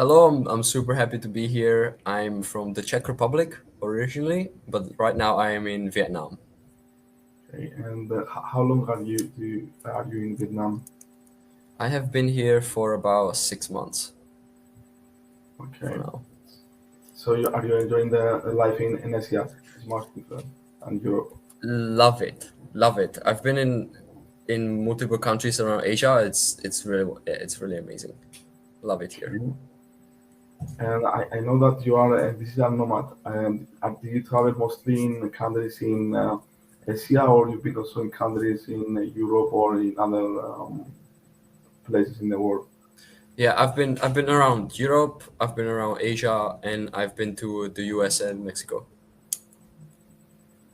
Hello, I'm super happy to be here. I'm from the Czech Republic originally, but right now I am in Vietnam. Okay, and how long are you in Vietnam? I have been here for about 6 months for Okay, now. so are you enjoying the life in Asia? It's much different than Europe. Love it, love it. I've been in multiple countries around Asia. It's really amazing. Love it here. Okay. And I know that you are a digital nomad. And do you travel mostly in countries in Asia, or you've been also in countries in Europe or in other places in the world? Yeah, I've been around Europe. I've been around Asia, and I've been to the US and Mexico.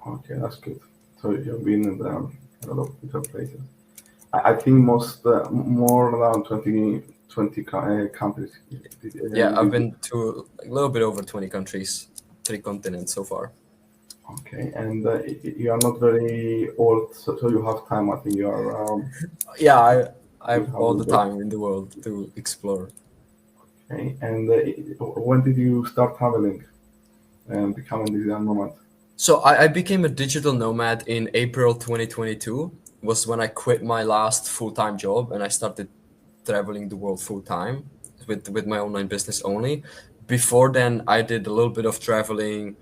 Okay, that's good. So you've been in a lot of different places. I think most more than 20 countries. Yeah, I've Did you? been to a little bit over 20 countries, 3 continents so far. Okay, and you are not very old, so you have time. I think you are Yeah, I you have have all the the best. time in the world to explore. Okay, and when did you start traveling and becoming this young nomad? So I became a digital nomad in April 2022, was when I quit my last full-time job and I started traveling the world full-time with my online business only. Before then, I did a little bit of traveling,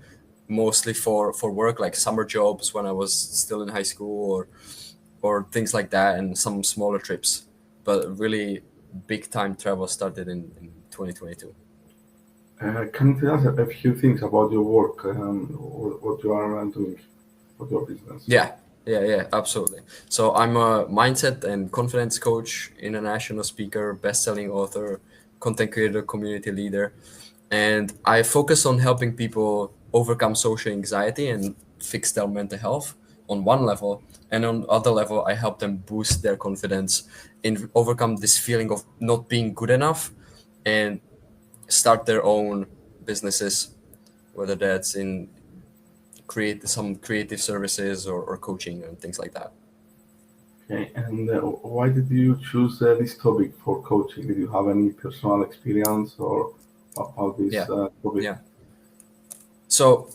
mostly for work, like summer jobs when I was still in high school or things like that, and some smaller trips. But really big time travel started in 2022. Can you tell us a few things about your work, what you are doing for your business? Yeah, absolutely. So I'm a mindset and confidence coach, international speaker, best-selling author, content creator, community leader, and I focus on helping people overcome social anxiety and fix their mental health on one level, and on other level, I help them boost their confidence and overcome this feeling of not being good enough and start their own businesses, whether that's in create some creative services or coaching and things like that. Okay, and why did you choose this topic for coaching? Did you have any personal experience or about this Yeah, topic? yeah. So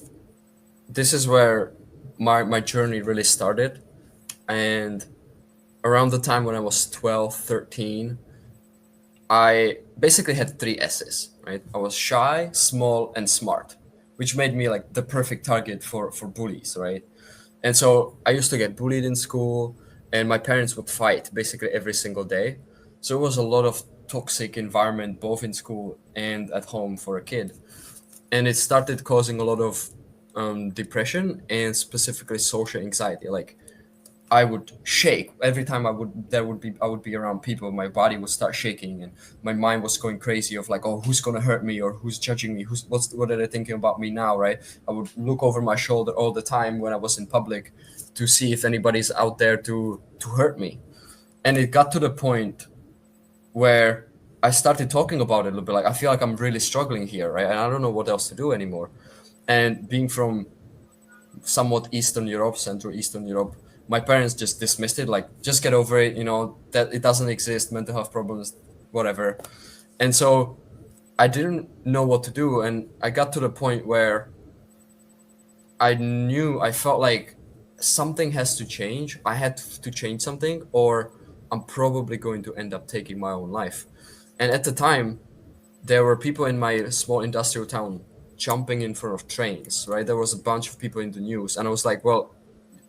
this is where my journey really started. And around the time when I was 12, 13, I basically had three S's, right? I was shy, small, and smart, which made me like the perfect target for bullies, right? And so I used to get bullied in school, and my parents would fight basically every single day. So it was a lot of toxic environment both in school and at home for a kid. And it started causing a lot of depression and specifically social anxiety. Like I would shake every time I would be around people. My body would start shaking, and my mind was going crazy of like, oh, who's gonna hurt me or who's judging me? What are they thinking about me now? Right? I would look over my shoulder all the time when I was in public to see if anybody's out there to hurt me. And it got to the point where I started talking about it a little bit. Like I feel like I'm really struggling here, right? And I don't know what else to do anymore. And being from somewhat Eastern Europe, Central Eastern Europe, my parents just dismissed it, like just get over it, that it doesn't exist, mental health problems, whatever. And so I didn't know what to do, and I got to the point where I felt like something has to change. I had to change something, or I'm probably going to end up taking my own life. And at the time, there were people in my small industrial town jumping in front of trains, right? There was a bunch of people in the news, and I was like, well,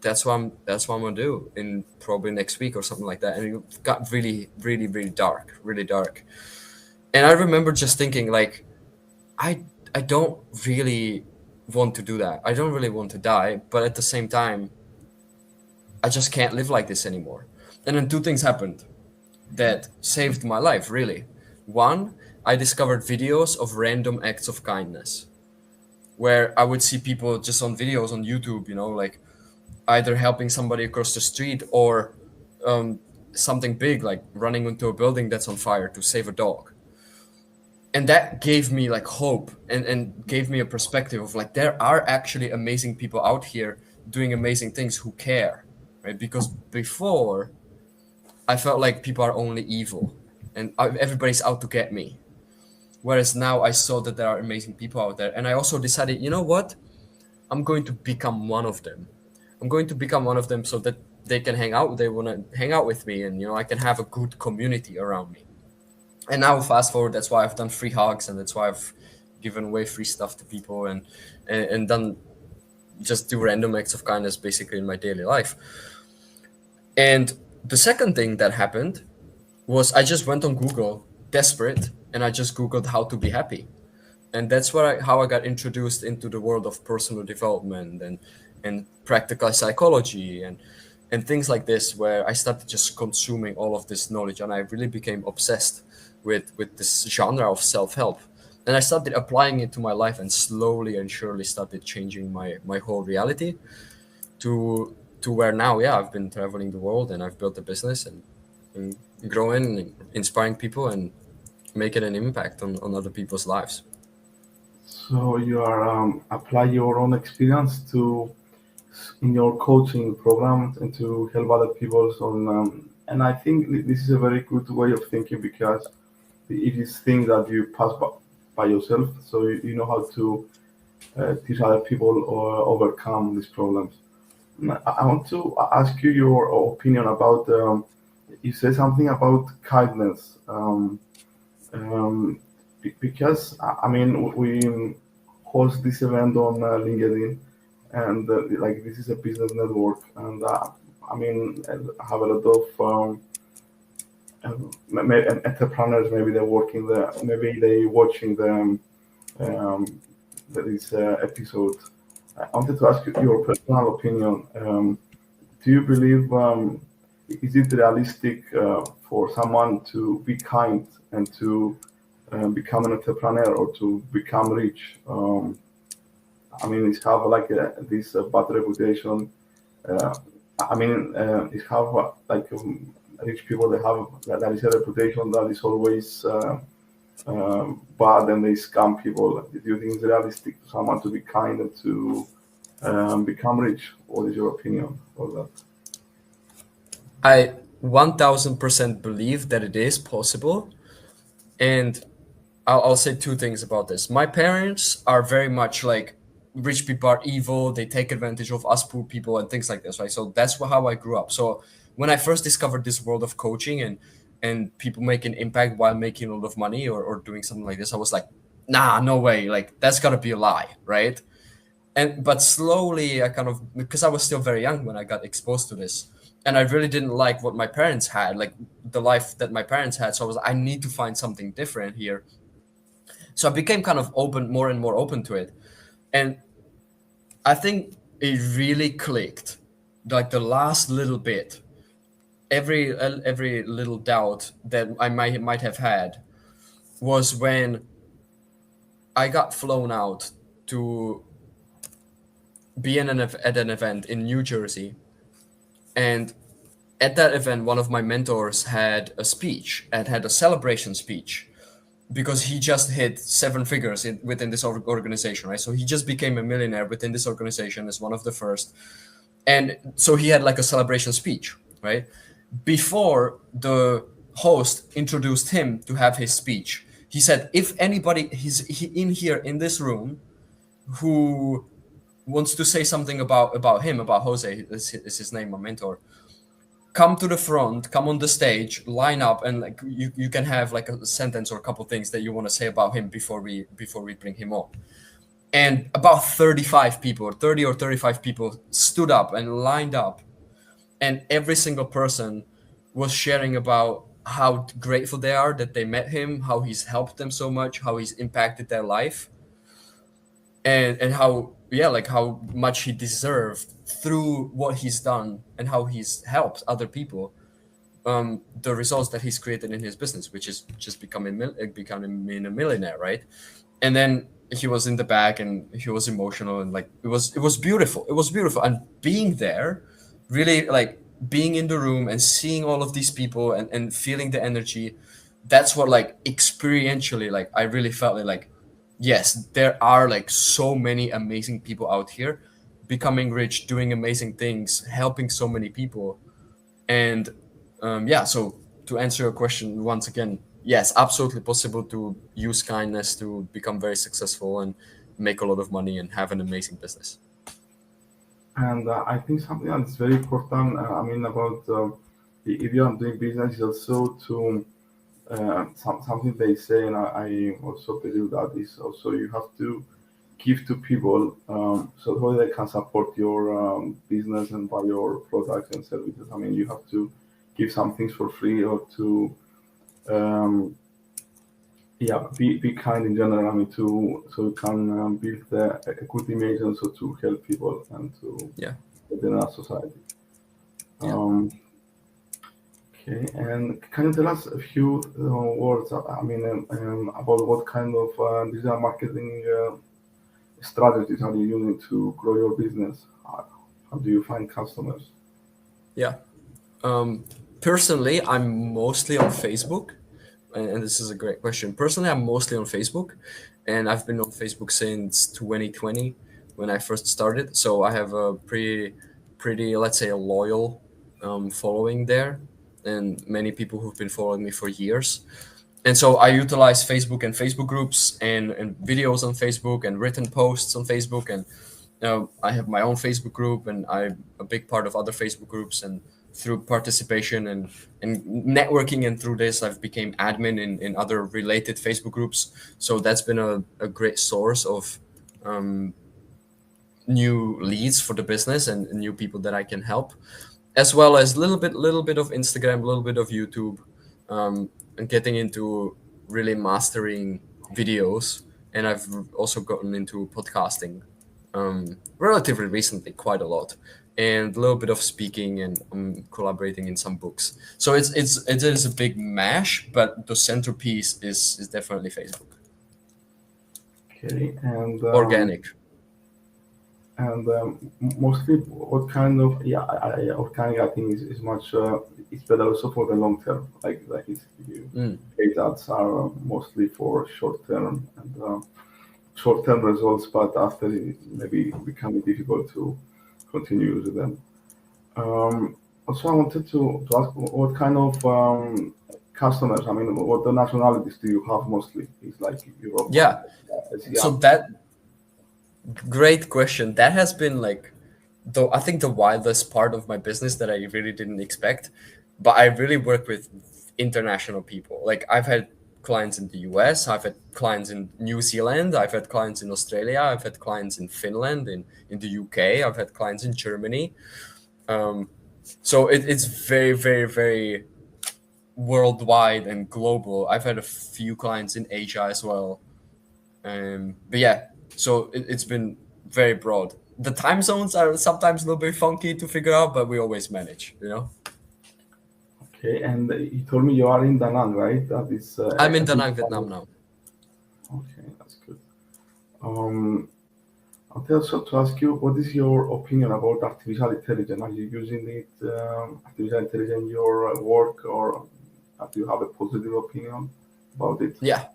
that's what I'm gonna do in probably next week or something like that. And it got really, really, really dark, really dark. And I remember just thinking like, I don't really want to do that. I don't really want to die, but at the same time, I just can't live like this anymore. And then two things happened that saved my life, really. One, I discovered videos of random acts of kindness where I would see people just on videos on YouTube, like either helping somebody across the street or um, something big like running into a building that's on fire to save a dog. And that gave me like hope and gave me a perspective of like there are actually amazing people out here doing amazing things who care, right? Because before I felt like people are only evil and everybody's out to get me. Whereas now I saw that there are amazing people out there, and I also decided, you know what, I'm going to become one of them. I'm going to become one of them so that they can hang out, they want to hang out with me, and I can have a good community around me. And now fast forward, that's why I've done free hugs, and that's why I've given away free stuff to people, and done just do random acts of kindness basically in my daily life. And the second thing that happened was I just went on Google, desperate, and I just Googled how to be happy. And that's how I got introduced into the world of personal development and practical psychology and things like this, where I started just consuming all of this knowledge, and I really became obsessed with this genre of self-help. And I started applying it to my life, and slowly and surely started changing my whole reality to where now, yeah, I've been traveling the world, and I've built a business, and growing and inspiring people and making an impact on other people's lives. So you are apply your own experience to in your coaching program and to help other people. And I think this is a very good way of thinking because it is things that you pass by yourself, so you know how to teach other people or overcome these problems. I want to ask you your opinion about. You said something about kindness. Because I mean we host this event on LinkedIn, and like this is a business network, and I mean I have a lot of entrepreneurs. Maybe they're working there. Maybe they watching them this episode. I wanted to ask you your personal opinion. Do you believe is it realistic for someone to be kind and to become an entrepreneur or to become rich? I mean, it's have like this bad reputation. Uh, I mean, it's have like rich people. They have that is a reputation that is always bad, and they scam people. Do you think it's realistic for someone to be kind and to become rich? What is your opinion on that? I 1000% believe that it is possible. And I'll say two things about this. My parents are very much like, rich people are evil, they take advantage of us poor people and things like this, right? So that's how I grew up. So when I first discovered this world of coaching and people making impact while making a lot of money, or doing something like this, I was like, nah, no way. Like, that's gotta be a lie, right? And but slowly I kind of, because I was still very young when I got exposed to this, and I really didn't like what my parents had, like the life that my parents had. So I was like, I need to find something different here. So I became kind of open, more and more open to it. And I think it really clicked, like the last little bit, every little doubt that I might have had was when I got flown out to be at an event in New Jersey. And at that event, one of my mentors had a speech and had a celebration speech, because he just hit seven figures within this organization, right? So he just became a millionaire within this organization as one of the first. And so he had like a celebration speech, right? Before the host introduced him to have his speech, he said, if anybody in here in this room who wants to say something about him, about Jose, is his name, my mentor, come to the front, come on the stage, line up, and like you can have like a sentence or a couple things that you want to say about him before we bring him on. And about 35 people, 30 or 35 people stood up and lined up, and every single person was sharing about how grateful they are that they met him, how he's helped them so much, how he's impacted their life, and how, yeah, like how much he deserved through what he's done, and how he's helped other people, the results that he's created in his business, which is just becoming a millionaire, right? And then he was in the back, and he was emotional, and like it was beautiful. It was beautiful, and being there, really, like being in the room and seeing all of these people, and feeling the energy. That's what, like, experientially, like I really felt like, yes, there are like so many amazing people out here, becoming rich, doing amazing things, helping so many people. And yeah, so to answer your question once again, yes, absolutely possible to use kindness to become very successful and make a lot of money and have an amazing business. And I think something that's very important, about if you are doing business, is also to something they say, and I also believe that is also you have to give to people so how they can support your business and buy your products and services. I mean, you have to give some things for free or to um, yeah, be kind in general. I mean, to so you can build a good image and so to help people and to Yeah, within our society. yeah. Um, okay, and can you tell us a few words? About what kind of digital marketing strategies are you using to grow your business? How do you find customers? Yeah. Um, Personally, I'm mostly on Facebook, and this is a great question. Personally, I'm mostly on Facebook, and I've been on Facebook since 2020 when I first started. So I have a pretty, let's say, a loyal following there, and many people who've been following me for years. And so I utilize Facebook and Facebook groups and videos on Facebook and written posts on Facebook and I have my own Facebook group, and I'm a big part of other Facebook groups. And through participation and networking, and through this, I've became admin in other related Facebook groups. So that's been a great source of um, new leads for the business and new people that I can help, as well as little bit of Instagram, a little bit of YouTube, and getting into really mastering videos. And I've also gotten into podcasting relatively recently, quite a lot, and a little bit of speaking, and collaborating in some books. So it is a big mash, but the centerpiece is definitely Facebook. Okay, Organic. mostly what kind of organic I think is much it's better also for the long term. Like it's, you Mm, paid ads are mostly for short term results, but after it maybe becoming difficult to continue using them. Also, I wanted to ask what kind of customers. I mean, what the nationalities do you have mostly? Is like Europe and yeah. Asia. So that great question. That has been like, though I think the wildest part of my business that I really didn't expect. But I really work with international people. Like I've had clients in the US, I've had clients in New Zealand, I've had clients in Australia, I've had clients in Finland, in the UK, I've had clients in Germany. Um, so it's very, very, very worldwide and global. I've had a few clients in Asia as well. But yeah, so it's been very broad. The time zones are sometimes a little bit funky to figure out, but we always manage, you know? Okay, and you told me you are in Da Nang, right? That is I'm in a Da big Nang, part Vietnam of. now. Okay, that's good. Um, I wanted also to ask you, what is your opinion about artificial intelligence? Are you using artificial intelligence in your work, or do you have a positive opinion about it? Yeah,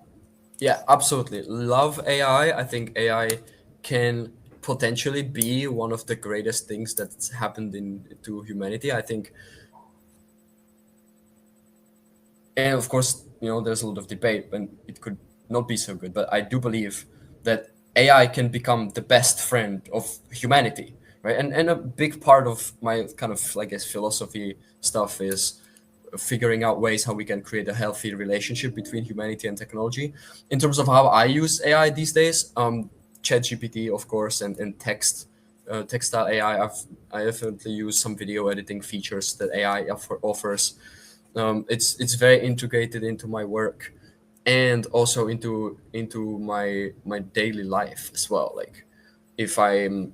yeah, absolutely. Love AI. I think AI can potentially be one of the greatest things that's happened in to humanity. I think, and of course, there's a lot of debate, and it could not be so good. But I do believe that AI can become the best friend of humanity, right? And a big part of my kind of, I guess, philosophy stuff is figuring out ways how we can create a healthy relationship between humanity and technology. In terms of how I use AI these days, ChatGPT, of course, and textile AI. I definitely use some video editing features that AI offers. It's very integrated into my work, and also into my daily life as well. Like if I'll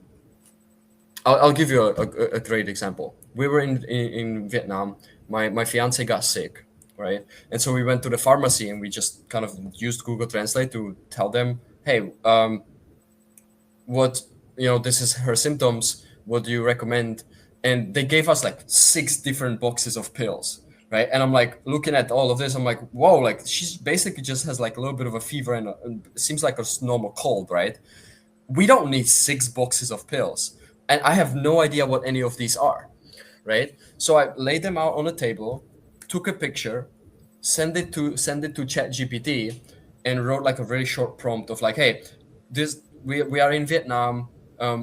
give you a great example. We were in Vietnam. My fiance got sick, right? And so we went to the pharmacy, and we just kind of used Google Translate to tell them, hey, what this is her symptoms. What do you recommend? And they gave us like six different boxes of pills, right? And I'm like looking at all of this. I'm like, whoa, like she's basically just has like a little bit of a fever, and it seems like a normal cold, right? We don't need six boxes of pills, and I have no idea what any of these are, right? So I laid them out on a table, took a picture, send it to ChatGPT and wrote like a very short prompt of like, hey, this we are in Vietnam.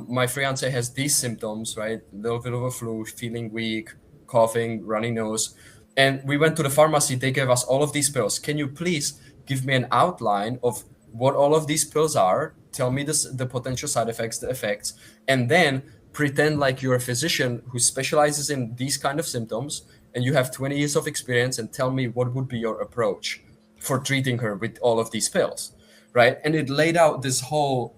My fiance has these symptoms, right? A little bit of a flu, feeling weak, coughing, runny nose. And we went to the pharmacy. They gave us all of these pills. Can you please give me an outline of what all of these pills are? Tell me this, the potential side effects, the effects, and then pretend like you're a physician who specializes in these kind of symptoms and you have 20 years of experience and tell me what would be your approach for treating her with all of these pills, right? And it laid out this whole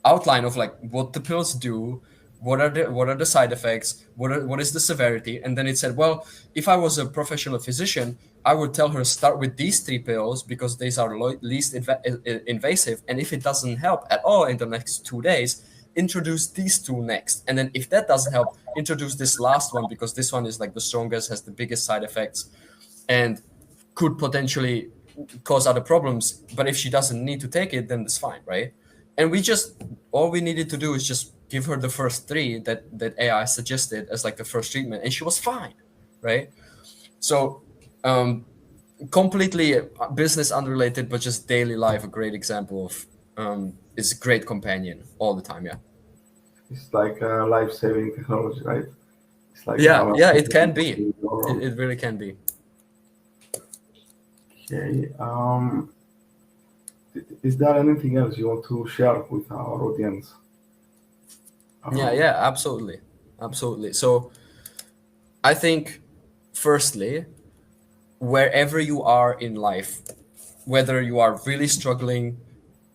outline of like what the pills do, what are the side effects, what is the severity, and then it said, well, if I was a professional physician, I would tell her start with these 3 pills because these are least invasive, and if it doesn't help at all in the next 2 days, introduce these 2 next, and then if that doesn't help, introduce this last one because this one is like the strongest, has the biggest side effects, and could potentially cause other problems. But if she doesn't need to take it, then it's fine, right? And we just all we needed to do is just give her the first 3 that AI suggested as like the first treatment, and she was fine, right? So completely business unrelated, but just daily life, a great example of is a great companion all the time. Yeah. It's like a life-saving technology, right? It's like Yeah, having yeah, a it can be. It really can be. Okay. Is there anything else you want to share with our audience? Yeah, Um, yeah, absolutely. Absolutely. So I think firstly, wherever you are in life, whether you are really struggling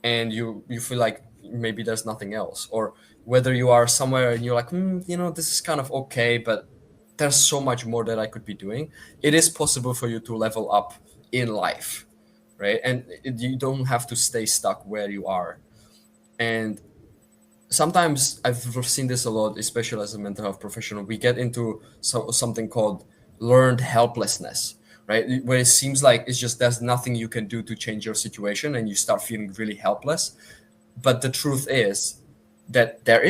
and you feel like maybe there's nothing else, or whether you are somewhere and you're like, this is kind of okay, but there's so much more that I could be doing. It is possible for you to level up in life, right? And you don't have to stay stuck where you are. And sometimes I've seen this a lot, especially as a mental health professional. We get into something called learned helplessness, right? Where it seems like it's just there's nothing you can do to change your situation, and you start feeling really helpless. But the truth is that there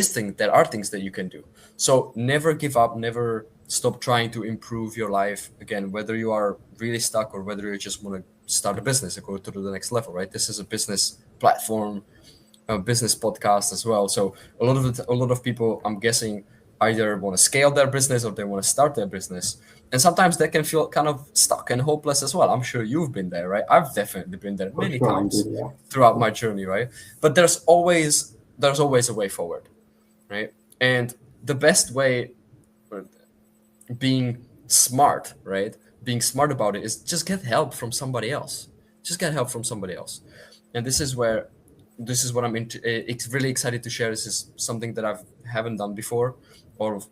are things that you can do. So never give up, never stop trying to improve your life. Again, whether you are really stuck or whether you just want to start a business and go to the next level, right? This is a business platform, a business podcast as well. So a lot of people, I'm guessing, either want to scale their business or they want to start their business. And sometimes they can feel kind of stuck and hopeless as well. I'm sure you've been there, right? I've definitely been there for many sure, indeed, times yeah. throughout my journey, right? But there's always a way forward, right? And the best way, being smart, right? Being smart about it is just get help from somebody else. Just get help from somebody else. And this is what I'm it's really excited to share. This is something that I've haven't done before, or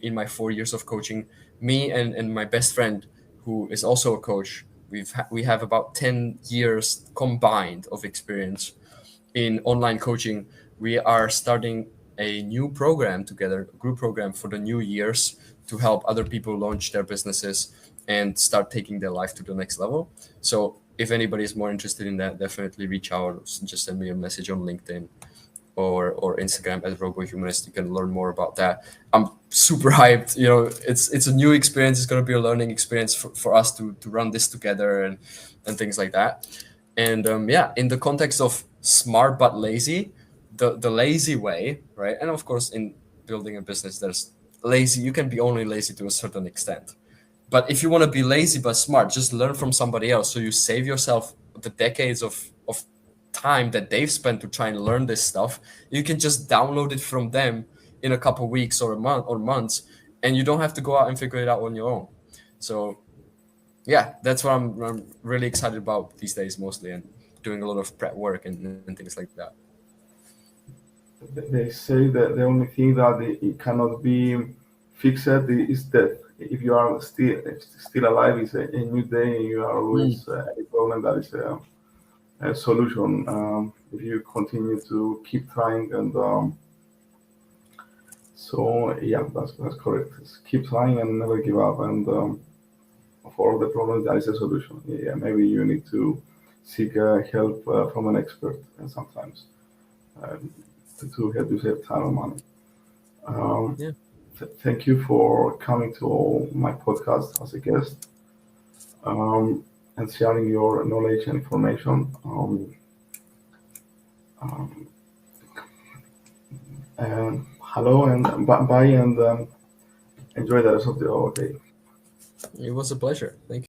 in my 4 years of coaching. Me and my best friend, who is also a coach, we have about 10 years combined of experience in online coaching. We are starting a new program together, a group program for the new years, to help other people launch their businesses and start taking their life to the next level. So if anybody is more interested in that, definitely reach out. Just send me a message on LinkedIn or Instagram at RoboHumanist. You can learn more about that. I'm super hyped. It's a new experience. It's going to be a learning experience for us to run this together and things like that. And yeah, in the context of smart but lazy, the lazy way, right? And of course, in building a business, there's lazy. You can be only lazy to a certain extent. But if you want to be lazy but smart, just learn from somebody else. So you save yourself the decades of time that they've spent to try and learn this stuff. You can just download it from them in a couple weeks or a month or months, and you don't have to go out and figure it out on your own. So yeah, that's what I'm really excited about these days, mostly, and doing a lot of prep work and things like that. They say that the only thing that it cannot be fixed is death. If you are still alive, it's a new day, and you are Mm. always a problem that is a solution. If you continue to keep trying, and so yeah, that's correct. Just keep trying and never give up. And for all the problems, there is a solution. Yeah, maybe you need to seek help from an expert sometimes um, to help you save time and money. Um, Yeah. Thank you for coming to my podcast as a guest. and sharing your knowledge and information. Um, and hello and bye and enjoy the rest of the day. It was a pleasure. Thank you.